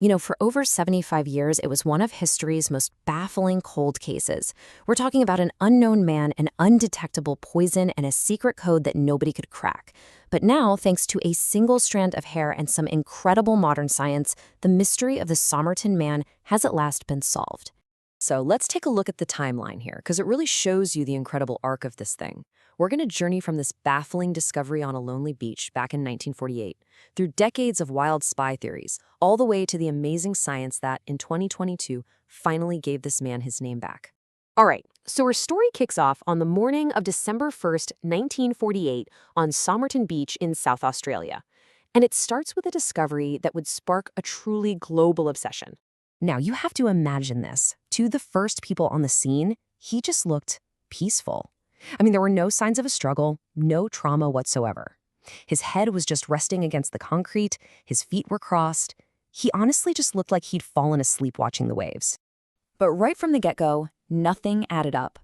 For over 75 years, it was one of history's most baffling cold cases. We're talking about an unknown man, an undetectable poison, and a secret code that nobody could crack. But now, thanks to a single strand of hair and some incredible modern science, the mystery of the Somerton Man has at last been solved. So let's take a look at the timeline here, because it really shows you the incredible arc of this thing. We're going to journey from this baffling discovery on a lonely beach back in 1948, through decades of wild spy theories, all the way to the amazing science that, in 2022, finally gave this man his name back. All right, so our story kicks off on the morning of December 1st, 1948, on Somerton Beach in South Australia. And it starts with a discovery that would spark a truly global obsession. Now, you have to imagine this. To the first people on the scene, he just looked peaceful. There were no signs of a struggle, no trauma whatsoever. His head was just resting against the concrete, his feet were crossed. He honestly just looked like he'd fallen asleep watching the waves. But right from the get-go, nothing added up.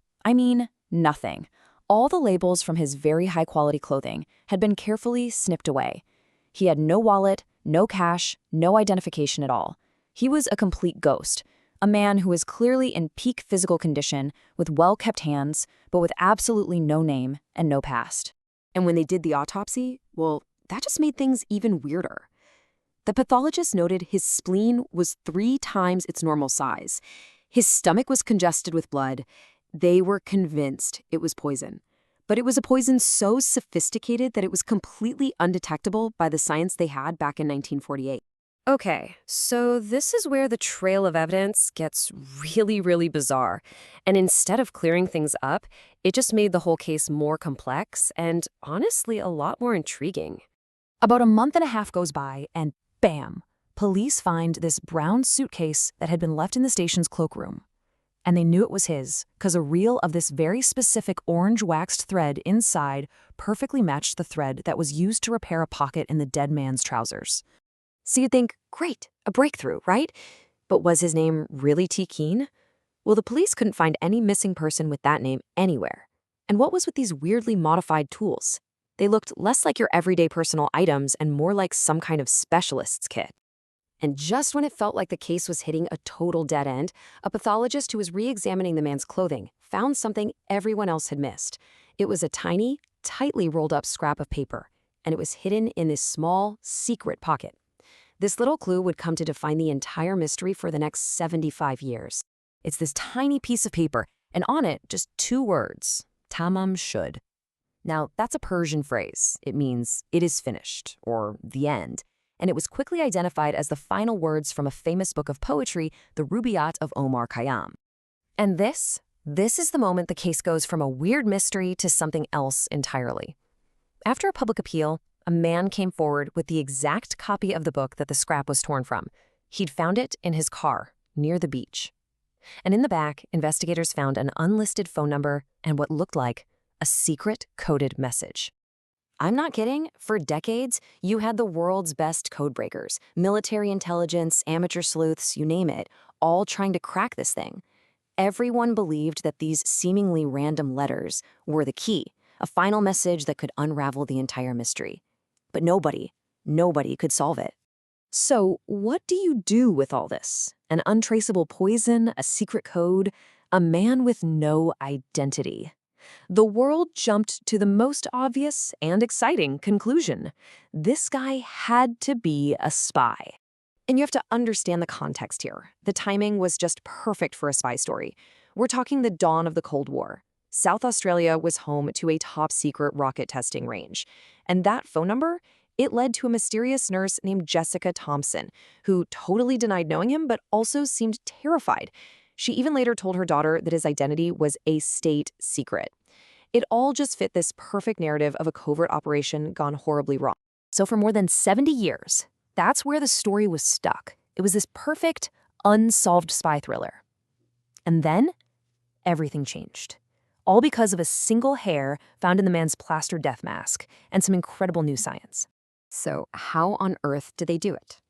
Nothing. All the labels from his very high-quality clothing had been carefully snipped away. He had no wallet, no cash, no identification at all. He was a complete ghost, a man who was clearly in peak physical condition, with well-kept hands, but with absolutely no name and no past. And when they did the autopsy, well, that just made things even weirder. The pathologist noted his spleen was 3 times its normal size. His stomach was congested with blood. They were convinced it was poison. But it was a poison so sophisticated that it was completely undetectable by the science they had back in 1948. Okay, so this is where the trail of evidence gets really, really bizarre. And instead of clearing things up, it just made the whole case more complex and, honestly, a lot more intriguing. About a month and a half goes by, and bam! Police find this brown suitcase that had been left in the station's cloakroom. And they knew it was his, because a reel of this very specific orange waxed thread inside perfectly matched the thread that was used to repair a pocket in the dead man's trousers. So you'd think, great, a breakthrough, right? But was his name really T. Keene? Well, the police couldn't find any missing person with that name anywhere. And what was with these weirdly modified tools? They looked less like your everyday personal items and more like some kind of specialist's kit. And just when it felt like the case was hitting a total dead end, a pathologist who was re-examining the man's clothing found something everyone else had missed. It was a tiny, tightly rolled up scrap of paper, and it was hidden in this small, secret pocket. This little clue would come to define the entire mystery for the next 75 years. It's this tiny piece of paper, and on it, just 2 words, tamam shud. Now, that's a Persian phrase. It means, it is finished, or the end. And it was quickly identified as the final words from a famous book of poetry, the Rubaiyat of Omar Khayyam. And this is the moment the case goes from a weird mystery to something else entirely. After a public appeal, a man came forward with the exact copy of the book that the scrap was torn from. He'd found it in his car, near the beach. And in the back, investigators found an unlisted phone number and what looked like a secret coded message. I'm not kidding. For decades, you had the world's best codebreakers, military intelligence, amateur sleuths, you name it, all trying to crack this thing. Everyone believed that these seemingly random letters were the key, a final message that could unravel the entire mystery. But nobody could solve it. So what do you do with all this? An untraceable poison, a secret code, a man with no identity. The world jumped to the most obvious and exciting conclusion. This guy had to be a spy. And you have to understand the context here. The timing was just perfect for a spy story. We're talking the dawn of the Cold War. South Australia was home to a top-secret rocket testing range. And that phone number, it led to a mysterious nurse named Jessica Thompson, who totally denied knowing him but also seemed terrified. She even later told her daughter that his identity was a state secret. It all just fit this perfect narrative of a covert operation gone horribly wrong. So for more than 70 years, that's where the story was stuck. It was this perfect, unsolved spy thriller. And then, everything changed. All because of a single hair found in the man's plaster death mask and some incredible new science. So how on earth did they do it?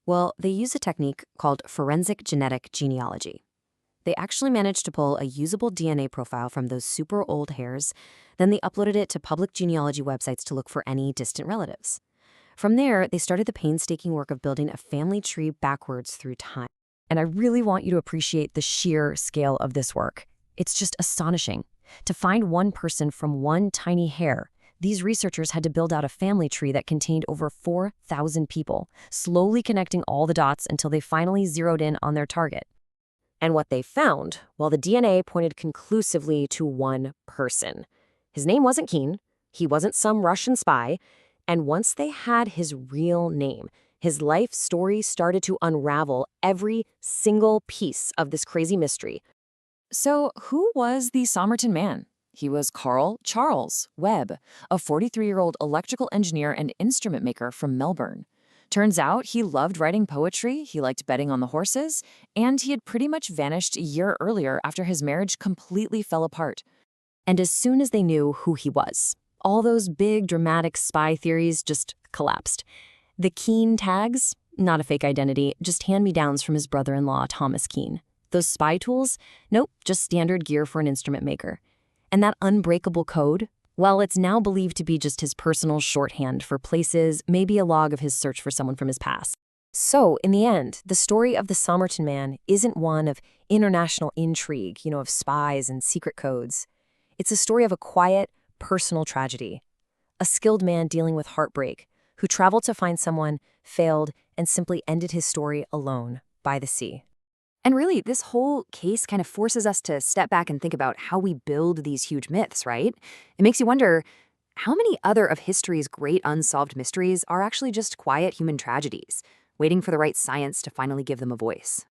Well, they used a technique called forensic genetic genealogy. They actually managed to pull a usable DNA profile from those super old hairs, then they uploaded it to public genealogy websites to look for any distant relatives. From there, they started the painstaking work of building a family tree backwards through time. And I really want you to appreciate the sheer scale of this work. It's just astonishing. To find one person from one tiny hair, these researchers had to build out a family tree that contained over 4,000 people, slowly connecting all the dots until they finally zeroed in on their target. And what they found, well, the DNA pointed conclusively to one person. His name wasn't Keen, he wasn't some Russian spy, and once they had his real name, his life story started to unravel every single piece of this crazy mystery. So, who was the Somerton Man? He was Carl Charles Webb, a 43-year-old electrical engineer and instrument maker from Melbourne. Turns out he loved writing poetry, he liked betting on the horses, and he had pretty much vanished a year earlier after his marriage completely fell apart. And as soon as they knew who he was, all those big dramatic spy theories just collapsed. The Keen tags, not a fake identity, just hand-me-downs from his brother-in-law, Thomas Keen. Those spy tools, nope, just standard gear for an instrument maker. And that unbreakable code, well, it's now believed to be just his personal shorthand for places, maybe a log of his search for someone from his past. So, in the end, the story of the Somerton Man isn't one of international intrigue, of spies and secret codes. It's a story of a quiet, personal tragedy. A skilled man dealing with heartbreak, who traveled to find someone, failed, and simply ended his story alone by the sea. And really, this whole case kind of forces us to step back and think about how we build these huge myths, right? It makes you wonder, how many other of history's great unsolved mysteries are actually just quiet human tragedies, waiting for the right science to finally give them a voice?